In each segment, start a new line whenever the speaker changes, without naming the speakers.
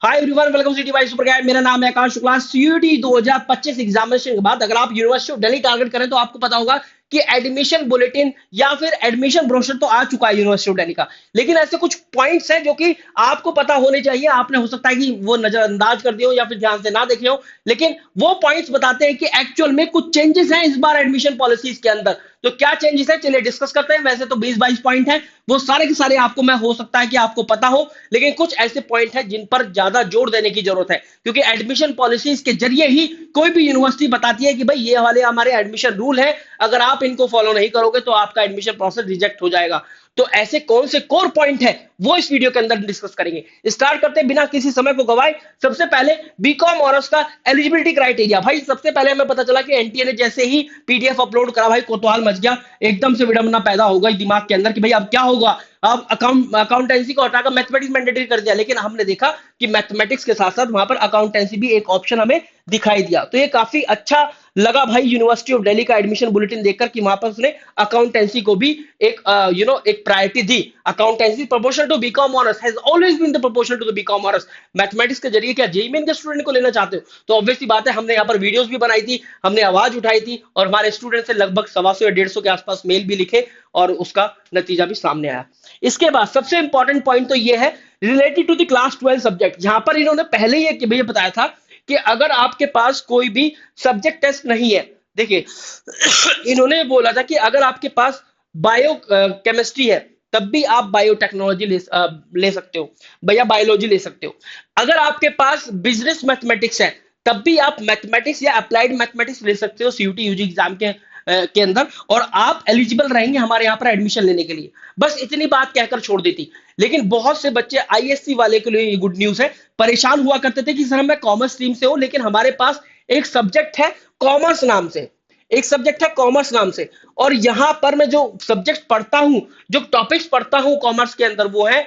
Hi everyone, welcome city wise super guide. मेरा नाम है आकाश शुक्ला। सीयूटी 2025 एग्जामिनेशन के बाद अगर आप यूनिवर्सिटी ऑफ दिल्ली टारगेट करें तो आपको पता होगा कि एडमिशन बुलेटिन या फिर एडमिशन ब्रोशर तो आ चुका है यूनिवर्सिटी ऑफ दिल्ली का। लेकिन ऐसे कुछ पॉइंट्स हैं जो कि आपको पता होने चाहिए। आपने हो सकता है कि वो नजरअंदाज कर दिए हो या फिर ध्यान से ना देखे हो, लेकिन वो पॉइंट्स बताते हैं कि एक्चुअल में कुछ चेंजेस हैं इस बार एडमिशन पॉलिसीज के अंदर। तो क्या चेंजेस है, चलिए डिस्कस करते हैं। वैसे तो 20-22 पॉइंट है, वो सारे के सारे आपको मैं हो सकता है कि आपको पता हो, लेकिन कुछ ऐसे पॉइंट हैं जिन पर ज्यादा जोर देने की जरूरत है, क्योंकि एडमिशन पॉलिसीज के जरिए ही कोई भी यूनिवर्सिटी बताती है कि भाई ये वाले हमारे एडमिशन रूल है, अगर आप इनको फॉलो नहीं करोगे तो आपका एडमिशन प्रोसेस रिजेक्ट हो जाएगा। तो ऐसे कौन से कोर पॉइंट है वो इस वीडियो के अंदर डिस्कस करेंगे। स्टार्ट करते हैं बिना किसी समय को गवाए। सबसे पहले बीकॉम ऑनर्स का एलिजिबिलिटी क्राइटेरिया। भाई सबसे पहले हमें पता चला कि एनटीए ने जैसे ही पीडीएफ अपलोड करा, भाई कोतवाल मच गया, एकदम से विडंबना पैदा हो गई दिमाग के अंदर कि भाई अब क्या होगा। अब अकाउंटेंसी को हटाकर मैथमेटिक्स मैंडेटरी कर दिया, लेकिन हमने देखा कि मैथमेटिक्स के साथ साथ वहां पर अकाउंटेंसी भी एक ऑप्शन हमें दिखाई दिया। तो ये काफी अच्छा लगा भाई यूनिवर्सिटी ऑफ दिल्ली का एडमिशन बुलेटिन देखकर कि वहां पर उसने अकाउंटेंसी को भी एक एक प्रायोरिटी दी। Accountancy proportional to BCom honours has always been the proportional to the BCom honours. Mathematics के जरिए क्या जेईई मेन के स्टूडेंट को लेना चाहते हो तो ऑब्वियसली बात है, हमने यहाँ पर वीडियोस भी बनाई थी, हमने आवाज उठाई थी और हमारे स्टूडेंट से लगभग 125 या 150 के आसपास मेल भी लिखे और उसका नतीजा भी सामने आया। इसके बाद सबसे इंपॉर्टेंट पॉइंट तो ये है related to the class 12 subject, जहां पर इन्होंने पहले ही भैया बताया था कि अगर आपके पास कोई भी सब्जेक्ट टेस्ट नहीं है, देखिए इन्होंने बोला था कि अगर आपके पास बायो केमिस्ट्री है तब भी आप बायोटेक्नोलॉजी ले सकते हो, भैया बायोलॉजी ले सकते हो। अगर आपके पास बिजनेस मैथमेटिक्स है तब भी आप मैथमेटिक्स या अप्लाइड मैथमेटिक्स ले सकते हो सीयूटी यूजी एग्जाम के अंदर, और आप एलिजिबल रहेंगे हमारे यहाँ पर एडमिशन लेने के लिए। बस इतनी बात कहकर छोड़ देती। लेकिन बहुत से बच्चे आईएससी वाले के लिए ये गुड न्यूज है, परेशान हुआ करते थे कि सर मैं कॉमर्स स्ट्रीम से हूं लेकिन हमारे पास एक सब्जेक्ट है कॉमर्स नाम से, एक सब्जेक्ट है कॉमर्स नाम से, और यहां पर मैं जो सब्जेक्ट पढ़ता हूं, जो टॉपिक्स पढ़ता हूं कॉमर्स के अंदर, वो है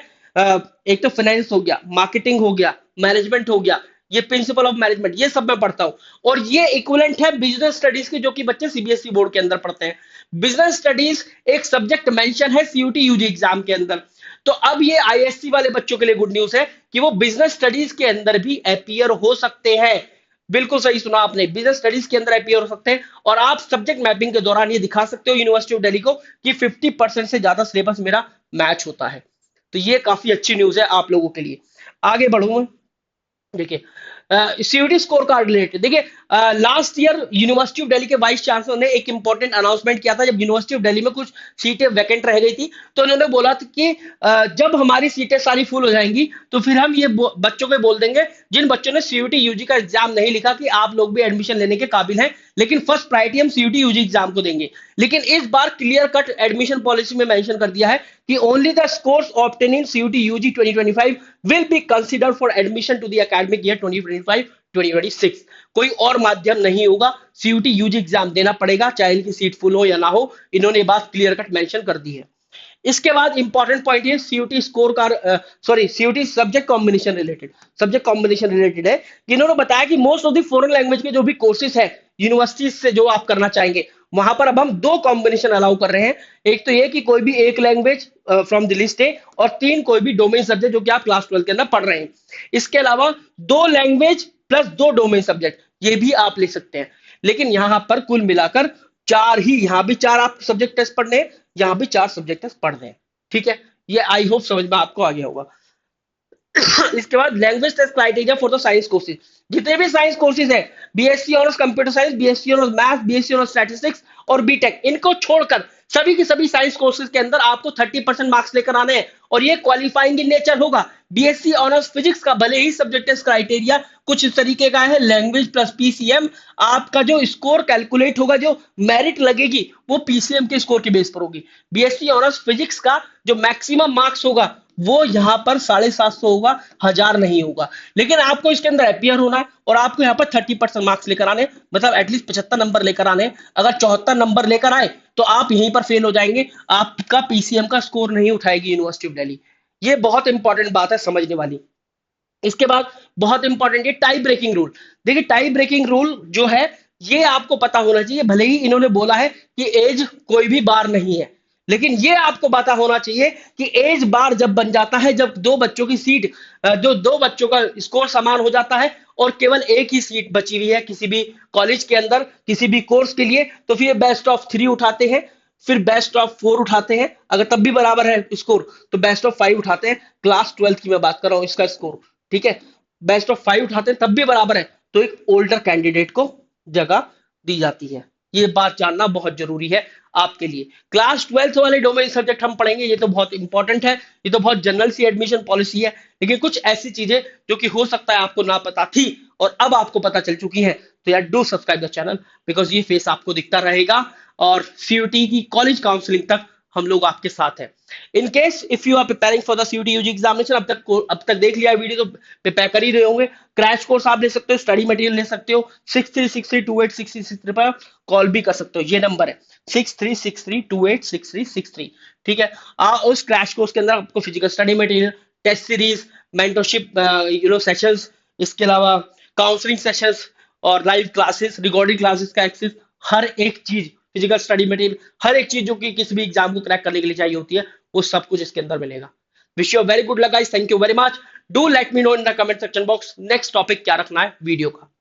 एक तो फाइनेंस हो गया, मार्केटिंग हो गया, मैनेजमेंट हो गया, ये प्रिंसिपल ऑफ मैनेजमेंट, ये सब मैं पढ़ता हूं। और ये इक्विवेलेंट है बिजनेस स्टडीज के, जो कि बच्चे सीबीएसई बोर्ड के अंदर पढ़ते हैं। बिजनेस स्टडीज एक सब्जेक्ट मेंशन है सीयूटी यूजी एग्जाम के अंदर। तो अब ये आईएससी वाले बच्चों के लिए गुड न्यूज है कि वो बिजनेस स्टडीज के अंदर भी अपीयर हो सकते हैं। बिल्कुल सही सुना आपने, बिजनेस स्टडीज के अंदर अपीयर हो सकते हैं और आप सब्जेक्ट मैपिंग के दौरान ये दिखा सकते हो यूनिवर्सिटी ऑफ दिल्ली को कि 50% से ज्यादा सिलेबस मेरा मैच होता है। तो ये काफी अच्छी न्यूज है आप लोगों के लिए। आगे बढ़ूंगा। देखिए सीयूटी स्कोर कार्ड रिलेटेड, देखिए last year university of Delhi के वाइस चांसलर ने एक इंपॉर्टेंट अनाउंसमेंट किया था। जब यूनिवर्सिटी ऑफ दिल्ली में कुछ सीटें वैकेंट रह गई थी तो उन्होंने बोला था कि जब हमारी सीटें सारी फुल हो जाएंगी तो फिर हम ये बच्चों को बोल देंगे जिन बच्चों ने सीयूटी यूजी का एग्जाम नहीं लिखा कि आप लोग भी एडमिशन लेने के काबिल हैं, लेकिन फर्स्ट प्रायोरिटी हम सीयूटी यूजी एग्जाम को देंगे। लेकिन इस बार क्लियर कट एडमिशन पॉलिसी में मेंशन कर दिया है कि only the scores obtain in CUET UG 2025 will be considered for admission to the academic year 2025-2026। कोई और माध्यम नहीं होगा, सीयूटी यूजी एग्जाम देना पड़ेगा चाहे इनकी सीट फुल हो या ना हो। इन्होंने बात क्लियर कट मेंशन कर दी है। इसके बाद इंपॉर्टेंट पॉइंट ये सीयूटी स्कोर का सीयूटी सब्जेक्ट कॉम्बिनेशन रिलेटेड है कि इन्होंने बताया कि most of the foreign language के जो भी कोर्सेज है यूनिवर्सिटी से जो आप करना चाहेंगे, वहां पर अब हम दो कॉम्बिनेशन अलाउ कर रहे हैं। एक तो ये कि कोई भी एक लैंग्वेज फ्रॉम द लिस्ट है, और तीन कोई भी डोमेन सब्जेक्ट जो कि आप क्लास 12 के अंदर पढ़ रहे हैं। इसके अलावा दो लैंग्वेज प्लस दो डोमेन सब्जेक्ट ये भी आप ले सकते हैं। लेकिन यहां पर कुल मिलाकर चार ही, यहां भी चार आप सब्जेक्ट टेस्ट पढ़ने हैं, यहां भी चार सब्जेक्ट पढ़ रहे हैं। ठीक है, ये आई होप समझ में आपको आ गया होगा। इसके बाद language test criteria for the science courses, जितने भी साइंस कोर्सेज है, BSc honours computer science, BSc honours math, BSc honours statistics और बीटेक, इनको छोड़कर सभी की सभी साइंस कोर्सेज के अंदर आपको 30% मार्क्स लेकर आने हैं और ये क्वालिफाइंग इन नेचर होगा। बीएससी ऑनर्स फिजिक्स का भले ही सब्जेक्ट टेस्ट क्राइटेरिया कुछ इस तरीके का है, लैंग्वेज प्लस पीसीएम, आपका जो स्कोर कैलकुलेट होगा, जो मेरिट लगेगी वो पीसीएम के स्कोर के बेस पर होगी। बीएससी ऑनर्स फिजिक्स का जो मैक्सिमम मार्क्स होगा वो यहां पर 750 होगा, 1000 नहीं होगा। लेकिन आपको इसके अंदर अपीयर होना है और आपको यहाँ पर 30% मार्क्स लेकर आने, मतलब एटलीस्ट 75 नंबर लेकर आने। अगर 74 नंबर लेकर आए तो आप यहीं पर फेल हो जाएंगे, आपका पीसीएम का स्कोर नहीं उठाएगी यूनिवर्सिटी ऑफ दिल्ली। ये बहुत इंपॉर्टेंट बात है समझने वाली। इसके बाद बहुत इंपॉर्टेंट है टाई ब्रेकिंग रूल। देखिए टाई ब्रेकिंग रूल जो है ये आपको पता होना चाहिए। भले ही इन्होंने बोला है कि एज कोई भी बार नहीं है, लेकिन ये आपको पता होना चाहिए कि एज बार जब बन जाता है, जब दो बच्चों की सीट, जो दो बच्चों का स्कोर समान हो जाता है और केवल एक ही सीट बची हुई है किसी भी कॉलेज के अंदर किसी भी कोर्स के लिए, तो फिर बेस्ट ऑफ 3 उठाते हैं, फिर बेस्ट ऑफ 4 उठाते हैं, अगर तब भी बराबर है स्कोर तो बेस्ट ऑफ 5 उठाते हैं। क्लास 12 की मैं बात कर रहा हूं इसका स्कोर, ठीक है। बेस्ट ऑफ 5 उठाते हैं तब भी बराबर है, तो एक ओल्डर कैंडिडेट को जगह दी जाती है। ये बात जानना बहुत जरूरी है आपके लिए। क्लास 12 वाले डोमेन सब्जेक्ट हम पढ़ेंगे, ये तो बहुत इंपॉर्टेंट है, ये तो बहुत जनरल सी एडमिशन पॉलिसी है, लेकिन कुछ ऐसी चीजें जो कि हो सकता है आपको ना पता थी और अब आपको पता चल चुकी है, तो यार do subscribe the channel, because ये फेस आपको दिखता रहेगा और सीयूटी की कॉलेज काउंसलिंग तक हम लोग आपके साथ हैं। In case if you are preparing for the CUET UG examination, अब तक देख लिया वीडियो तो प्रिपेयर कर ही रहे होंगे। क्रैश कोर्स आप ले सकते हो, स्टडी मटेरियल ले सकते हो, 6363286363 पर कॉल भी कर सकते हो, ये नंबर है 6363286363, ठीक है। उस क्रैश कोर्स के अंदर आपको physical study material, test series, mentorship sessions, इसके अलावा काउंसलिंग सेशंस और लाइव क्लासेस, रिकॉर्डिंग क्लासेस का एक्सेस, हर एक चीज, फिजिकल स्टडी मटेरियल, हर एक चीज जो कि किसी भी एग्जाम को क्रैक करने के लिए चाहिए होती है, वो सब कुछ इसके अंदर मिलेगा। Wish you very good luck guys, thank you very much. Do let me know in the comment section box next topic क्या रखना है वीडियो का।